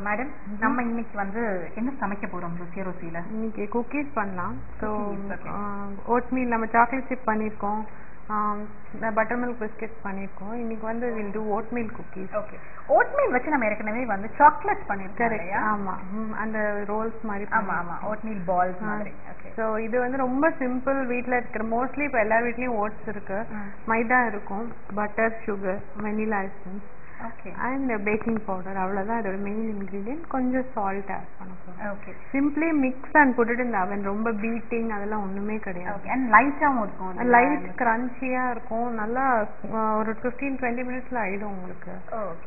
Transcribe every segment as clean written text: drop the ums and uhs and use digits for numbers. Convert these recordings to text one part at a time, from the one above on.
Madam நம்ம இன்னைக்கு வந்து என்ன சமைக்க போறோம் ருசியில? இன்னைக்கு குக்கீஸ் பண்ணலாம். ஸோ ஓட்மீல் நம்ம சாக்லேட் சிப் பண்ணியிருக்கோம், பட்டர் மில்க் பிஸ்கெட்ஸ் பண்ணியிருக்கோம். இன்னைக்கு வந்து will do oatmeal cookies. Okay, oatmeal வச்சு நம்ம ஏற்கனவே வந்து சாக்லேட் பண்ணியிருக்கோம் இல்லையா? ஆமாம், அந்த ரோல்ஸ் மாதிரி. ஆமாம், ஓட்மீல் பால்ஸ் மாதிரி. ஸோ இது வந்து ரொம்ப சிம்பிள். வீட்டில் இருக்கிற மோஸ்ட்லி இப்போ எல்லார் வீட்லேயும் ஓட்ஸ் இருக்கு, மைதா இருக்கும், butter, sugar, vanilla essence and baking powder, அவ்வளோதான் இதோட மெயின் இன்க்ரீடியன்ட். கொஞ்சம் சால்ட் ஆட் பண்ண போகிறோம். Okay, simply mix and put it in the oven. ரொம்ப பீட்டிங் அதெல்லாம் ஒன்றுமே கிடையாது. அண்ட் லைட்டாகவும் இருக்கும், லைட் கிரன்ச்சியாக இருக்கும். நல்லா ஒரு 15-20 மினிட்ஸில் ஆகிடும் உங்களுக்கு.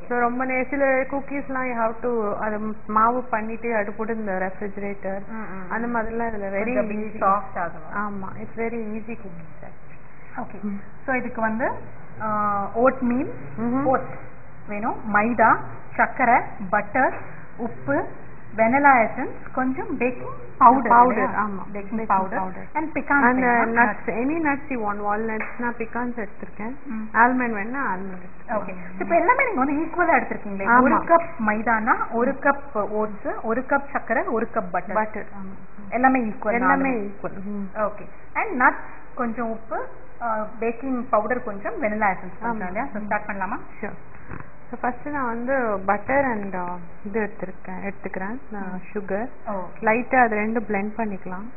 ஸோ ரொம்ப சில குக்கீஸ்லாம் யூ ஹாவ் டு அதை மாவு பண்ணிட்டு அது போட்டு இந்த ரெஃப்ரிஜரேட்டர் அந்த மாதிரிலாம் இதில் வெரி சாஃப்ட் ஆகும். ஆமாம், it's very easy cooking. Okay, so இதுக்கு வந்து ஓட்மீல், ஓட்ஸ் வேணும், மைதா, சர்க்கரை, பட்டர், உப்பு, வெனிலா எசன்ஸ், கொஞ்சம் பேக்கிங் பவுடர். ஆமா, baking powder and pecans. And nuts, any nuts you want. வால்நட்ஸ்னா பிகான்ஸ் எடுத்துர்க்கேன், ஆல்மண்ட் வேணா ஆல்மண்ட். ஓகே, இப்போ எல்லாமே நீங்க வந்து ஈக்குவலா எடுத்துருக்கீங்களே. ஒரு கப் மைதானா, ஒரு கப் ஓட்ஸ், ஒரு கப் சர்க்கரை, ஒரு கப் பட்டர். எல்லாமே ஈக்குவல். எல்லாமே ஈக்குவல். ஓகே, அண்ட் நட்ஸ், கொஞ்சம் உப்பு, பேக்கிங் பவுடர் கொஞ்சம், வெனிலா எசன்ஸ் கொஞ்சம் இல்லையா? ஸோ ஸ்டார்ட் பண்ணலாமா? ஷூர். ஸோ ஃபஸ்ட்டு நான் வந்து பட்டர் அண்ட் இது எடுத்துக்கிறேன், சுகர். லைட்டாக அது ரெண்டும் பிளெண்ட் பண்ணிக்கலாம்.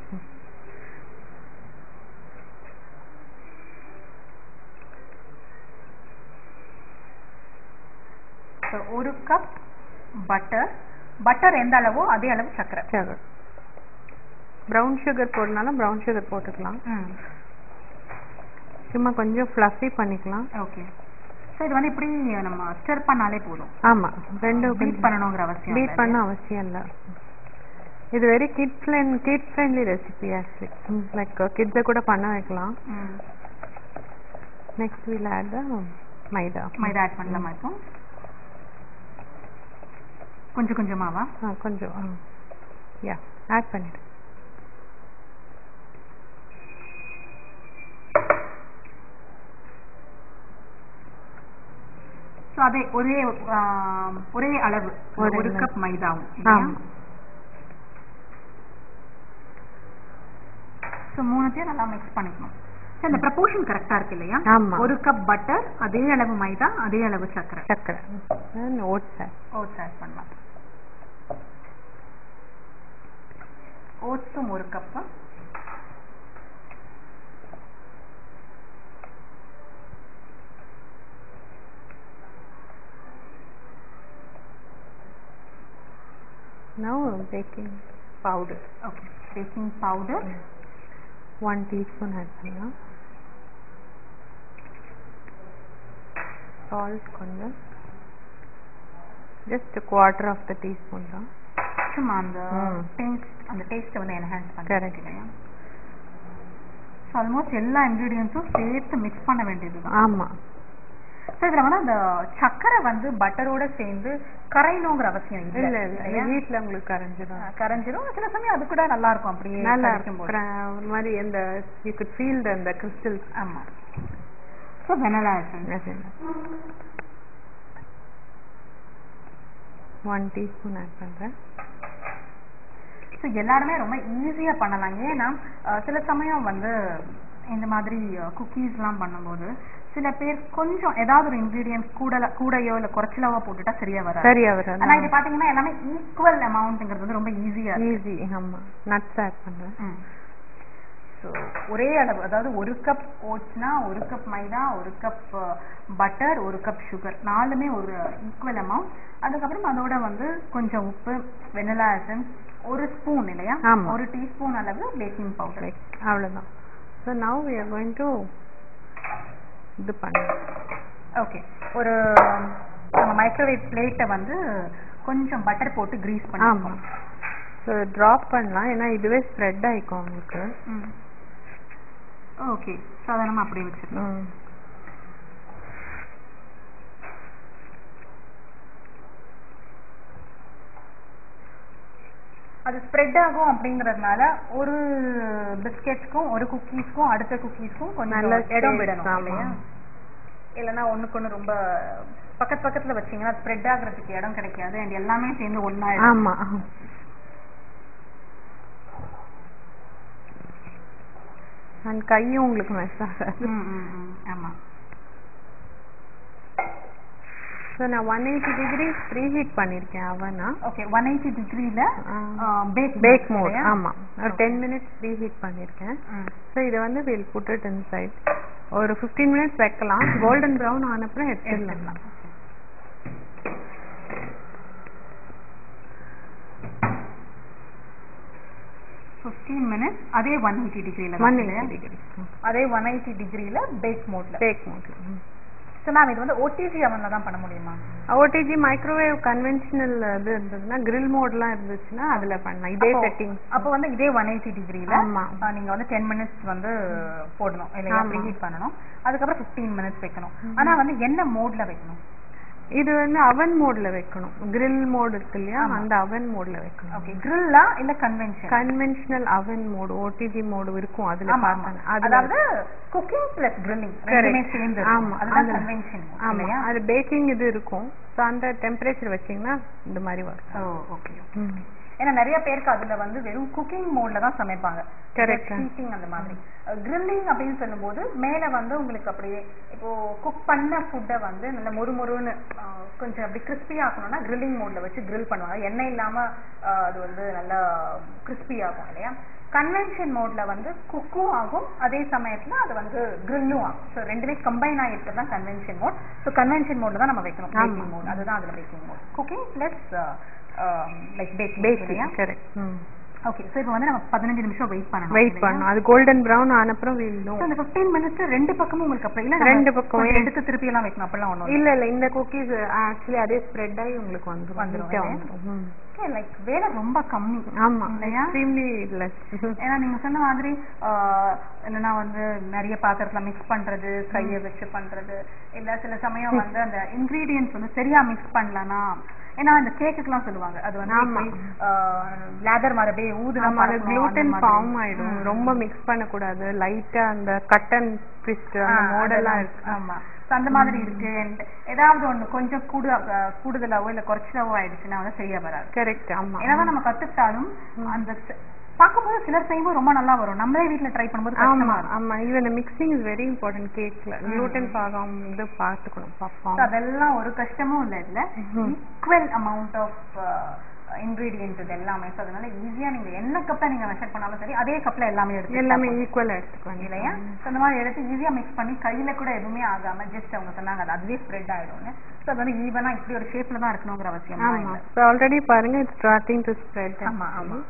ஸோ ஒரு கப் பட்டர் எந்த அளவோ அதே அளவு சர்க்கரை. ப்ரௌன் சுகர் போடுறதுனால ப்ரௌன் சுகர் போட்டுக்கலாம். சும்மா கொஞ்சம் ஃப்ளஃபி பண்ணிக்கலாம். ஓகே, ஸோ இது வந்து இப்படி நம்ம ஸ்டிர் பண்ணாலே போதும். ஆமாம், ரெண்டும் பீட் பண்ணணுங்கிற அவசியம், பீட் பண்ண அவசியம் இல்லை. இது very kid friendly recipe actually. Like கிட்ஸை கூட பண்ண வைக்கலாம். Next will add maida add பண்ணலாமா? இப்போ கொஞ்சம் கொஞ்சமாவா? கொஞ்சம் யா ஆட் பண்ணிடு. ஸோ அதே ஒரே அளவு, ஒரு கப் மைதாவும். ஸோ மூணுத்தையும் நல்லா மிக்ஸ் பண்ணிக்கணும். ஸோ இந்த ப்ரப்போர்ஷன் கரெக்டாக இருக்கு இல்லையா? ஒரு கப் பட்டர், அதே அளவு மைதா, அதே அளவு சர்க்கரை. ஓட்ஸ் ஆட் பண்ணலாம். ஓட்ஸும் ஒரு cup, now baking powder. Okay, baking powder 1 teaspoon add பண்ணலாம். salt கொஞ்சம், just a quarter of the teaspoon தான். சும்மா அந்த டேஸ்ட் வந்து என்ஹான்ஸ் பண்ணுறேன். ஸோ ஆல்மோஸ்ட் எல்லா இன்க்ரீடியன்ஸும் சேர்த்து மிக்ஸ் பண்ண வேண்டியது தான். ஆமாம். ஸோ இதில் வந்து அந்த சர்க்கரை வந்து பட்டரோட சேர்ந்து கரையணுங்கிற அவசியம் இல்லை. வீட்டில் உங்களுக்கு கரைஞ்சிரும். சில சமயம் அது கூட நல்லா இருக்கும். அப்படியே நல்லா ஒரு மாதிரி அந்த யூ குட் ஃபீல் அந்த கிறிஸ்டல்ஸ். ஆமாம். So vanilla essence 1 teaspoon add பண்ணுறேன். ஸோ எல்லாருமே ரொம்ப ஈஸியாக பண்ணலாம். ஏன்னா சில சமயம் வந்து இந்த மாதிரி குக்கீஸ்லாம் பண்ணும்போது சில பேர் கொஞ்சம் ஏதாவது ஒரு இன்கிரீடியன்ட் கூடையோ இல்லை குறைச்சலாவோ போட்டுட்டா சரியா வராது. ஆனால் இது பார்த்தீங்கன்னா எல்லாமே ஈக்குவல் அமௌண்ட்ங்கிறது வந்து ரொம்ப ஈஸி. ஆமாம், நட்ஸ் ஆட் பண்ணுறேன். ஸோ ஒரே அளவு, அதாவது ஒரு கப் ஓட்ஸ்னா ஒரு கப் மைதா, ஒரு கப் பட்டர், ஒரு கப் சுகர், நாலுமே ஒரு ஈக்குவல் அமௌண்ட். அதுக்கப்புறம் அதோட வந்து கொஞ்சம் உப்பு, வெனிலா எசன்ஸ், ஒரு ஸ்பூன் இல்லையா, ஒரு டீஸ்பூன் அளவு பேக்கிங் பவுடர், அவ்வளோதான். So now we are going to இது பண்ணலாம். ஓகே, ஒரு நம்ம மைக்ரோவேவ் பிளேட்டை வந்து கொஞ்சம் பட்டர் போட்டு கிரீஸ் பண்ணலாம். ஸோ ட்ராப் பண்ணலாம், ஏன்னா இதுவே ஸ்ப்ரெட் ஆகிக்கும் உங்களுக்கு. ஓகே, சாதாரணமாக அப்படியே வச்சுக்கலாம். அது ஸ்ப்ரெட் ஆகும் அப்படிங்கிறதுனால ஒரு பிஸ்கெட்ஸ்க்கும் ஒரு குக்கீஸ்க்கும் அடுத்த குக்கீஸ்க்கும் கொஞ்சம் இடம் விடணும் இல்லையா? இல்லைன்னா ஒன்றுக்கு ஒன்று ரொம்ப பக்கத்துல வச்சீங்கன்னா ஸ்ப்ரெட் ஆகுறதுக்கு இடம் கிடைக்காது and எல்லாமே சேர்ந்து ஒண்ணாயிடும். ஆமா அண்ட் கையும் உங்களுக்கு மெஸ் ஆகாது. ஆமா. ஸோ நான் 180 degrees ப்ரீ ஹீட் பண்ணியிருக்கேன் அவனா. ஓகே 180 டிகிரில பேக் மோட். ஆமாம் ஒரு 10 minutes ப்ரீ ஹீட் பண்ணியிருக்கேன். ஸோ இதை வந்து வில் புட் இட் இன்சைட் ஒரு 15 minutes வைக்கலாம். கோல்டன் ப்ரௌன் ஆனப்புறம் எடுத்துடலாம். அதே 180 டிகிரில அதே 180 டிகிரில பேக் மோட்ல சோ மேம் இது வந்து OTG அவன்ல தான் பண்ண முடியுமா? OTG மைக்ரோவேவ் கன்வென்ஷனல் இது இருந்ததுன்னா grill மோட்லாம் இருந்துச்சுன்னா அதுல பண்ணலாம். இதே செட்டிங். அப்போ வந்து இதே 180 டிகிரில நீங்க வந்து 10 minutes வந்து போடணும் இல்லையா? ப்ரீ ஹீட் பண்ணனும். அதுக்கு அப்புறம் 15 minutes வைக்கணும். ஆனா வந்து என்ன மோட்ல வைக்கணும்? இது வந்து அவன் மோட்ல வைக்கணும். grill மோட் இருக்கு இல்லையா அந்த அவன் மோட்ல வைக்கணும். ஓகே grill-ஆ இல்ல கன்வென்ஷனல் அவன் மோட் OTG மோட் இருக்கும் அதுல பார்த்தாங்க. அதாவது குக்கிங் பிளஸ் grilling ரெண்டுமே சேர்ந்து. ஆமா அதுதான் கன்வென்ஷன். ஆமா அது பேக்கிங் இது இருக்கும். சோ அந்த டெம்பரேச்சர் வச்சீங்கன்னா இந்த மாதிரி வரும். ஓகே. ஏன்னா நிறைய பேருக்கு அதுல வந்து வெறும் குக்கிங் மோட்ல தான் சமைப்பாங்க. கரெக்ட். ஹீட்டிங் அந்த மாதிரி. கிரில்லிங் அப்படின்னு சொல்லும்போது மேல வந்து உங்களுக்கு அப்படியே இப்போ குக் பண்ண ஃபுட்டை வந்து நல்ல மொறுமொறுன்னு கொஞ்சம் அப்படி கிறிஸ்பி ஆக்கணும்னா கிரில்லிங் மோட்ல வச்சு கிரில் பண்ணுவாங்க. எண்ணெய் இல்லாம அது வந்து நல்லா கிறிஸ்பி ஆகும் இல்லையா? கன்வென்ஷன் மோட்ல வந்து குக்கும் ஆகும் அதே சமயத்துல அது வந்து கிரில்லும் ஆகும். ஸோ ரெண்டுமே கம்பைன் ஆகிட்டு தான் கன்வென்ஷன் மோட். ஸோ கன்வென்ஷன் மோட்ல தான் நம்ம வைக்கணும். பேக்கிங் மோட் அதுதான் அதுல baking mode. Cooking plus like baking. Correct. Okay. So இப்போ வந்து நம்ம 15 நிமிஷம் வெயிட் பண்ணணும். அது கோல்டன் பிரவுன் ஆன அப்புறம் வீணும். அந்த 15 minutes ரெண்டு பக்கமும் உங்களுக்கு அப்ப இல்ல ரெண்டு பக்கம் எடுத்து திருப்பி எல்லாம் வைக்கணும் அப்பலாம் ஒண்ணும் இல்ல இந்த குக்கீஸ் ஆக்சுவலி அதே ஸ்ப்ரெட் ஆகி உங்களுக்கு வந்துரும். லைக் வேலை ரொம்ப கம்மி. ஆமா எக்ஸ்ட்ரீம்லி லெஸ். ஏன்னா நீங்க சொன்ன மாதிரி என்னன்னா வந்து நிறைய பாத்திரத்துல மிக்ஸ் பண்றது கையை வச்சு பண்றது இல்ல சில சமயம் வந்து அந்த இன்கிரீடியன்ட்ஸ் வந்து சரியா மிக்ஸ் பண்ணலனா ஏன்னா இந்த கேக்குக்குலாம் சொல்லுவாங்க அது வந்து லேதர் மாதிரி அப்படியே ஊதுனா க்ளூட்டன் ஃபார்ம் ஆயிடும். ரொம்ப மிக்ஸ் பண்ண கூடாது. லைட்டா அந்த கட் அண்ட் ட்விஸ்ட் அந்த மாடலா இருக்கு. ஆமா அந்த மாதிரி இருக்கு. ஏதாவது ஒண்ணு கொஞ்சம் கூடுதலாவோ இல்ல குறைச்சலாவோ ஆயிடுச்சுன்னா வந்து சரியா வராது. கரெக்ட். ஆமா ஏன்னா நம்ம கத்துக்கிட்டாலும் அந்த பாக்கும்போது சிலர் செய்யும்போது ரொம்ப நல்லா வரும். நம்மளே வீட்ல ட்ரை பண்ணும்போது கஷ்டமா இருக்கும். ஆமா even mixing is very important கேக்ல. க்ளூட்டன் ஆகாம இது பார்த்துக்கணும் பாப்போம். அதெல்லாம் ஒரு கஷ்டமும் இல்ல இதுல. ஈக்குவல் அமௌண்ட் ஆஃப் இன்கிரீடியன்ட் இது எல்லாமே. ஸோ அதனால ஈஸியா நீங்க என்ன கப்ல நீங்க மெஷர் பண்ணாலும் சரி அதே கப்ல எல்லாமே ஈக்குவலா எடுத்துக்கோங்க இல்லையா? அந்த மாதிரி எடுத்து ஈஸியா மிக்ஸ் பண்ணி கையில கூட எதுவுமே ஆகாம ஜஸ்ட் அவங்க சொன்னாங்க அது அதுவே ஸ்ப்ரெட் ஆயிடும்னு. ஸோ அது வந்து ஈவனா இப்படி ஒரு ஷேப்ல தான் இருக்கணுங்கிற அவசியம் இல்லை. ஆல்ரெடி பாருங்க இட்ஸ் ஸ்டார்டிங் டு ஸ்ப்ரெட். ஆமா ஆமா.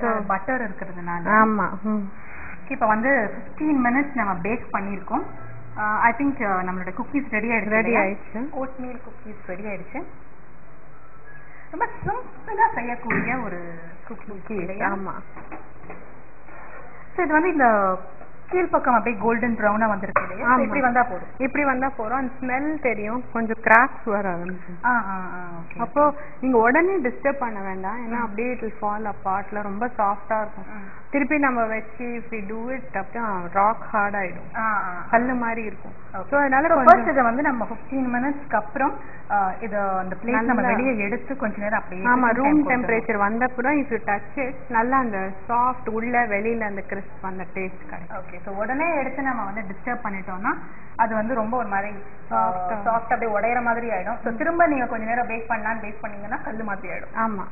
ஸோ பட்டர் இருக்கிறதுனால. ஆமா. இப்போ வந்து 15 minutes நம்ம பேக் பண்ணியிருக்கோம். ஐ திங்க் நம்மளோட குக்கீஸ் ரெடி ஆயிடுச்சு. ஓட் மீல் குக்கீஸ் ரெடி ஆயிடுச்சு. ரொம்ப சிம்பிளா செய்யக்கூடிய ஒரு குக்கி இல்லையா? ஆமா. ஸோ இது வந்து இந்த கீழ் பக்கம் அப்படியே கோல்டன் ப்ரௌனா வந்திருக்கு இல்லையா? இப்படி வந்தா போறோம். அந்த ஸ்மெல் தெரியும். கொஞ்சம் கிராக்ஸ் வர ஆரம்பிக்கும். அப்போ நீங்க உடனே டிஸ்டர்ப் பண்ண வேண்டாம். ஏன்னா அப்படியே இட் வில் ஃபால் அபார்ட்ல ரொம்ப சாஃப்டா இருக்கும். திருப்பி நம்ம வச்சு if we do it அப்புறம் ராக் ஹார்ட் ஆயிடும். கல்லு மாதிரி இருக்கும். சோ அதனால ஃபர்ஸ்ட் இத வந்து நம்ம 15 minutes அப்புறம் இத அந்த பிளேட் நம்ம வெளிய எடுத்து கொஞ்ச நேரம் அப்படியே ரூம் டெம்பரேச்சர் வந்த அப்புறம் if you touch it நல்லா அந்த சாஃப்ட் உள்ள வெளியில அந்த கிறிஸ்ப் அந்த டேஸ்ட் கிடைக்கும். ஓகே. சோ உடனே எடுத்து நம்ம வந்து டிஸ்டர்ப் பண்ணிட்டோம்னா அது வந்து ரொம்ப ஒரு மாதிரி சாஃப்ட் அப்படியே உடையற மாதிரி ஆயிடும். சோ திரும்ப நீங்க கொஞ்ச நேரம் பேக் பண்ணீங்கன்னா கல்லு மாதிரி ஆயிடும். ஆமா.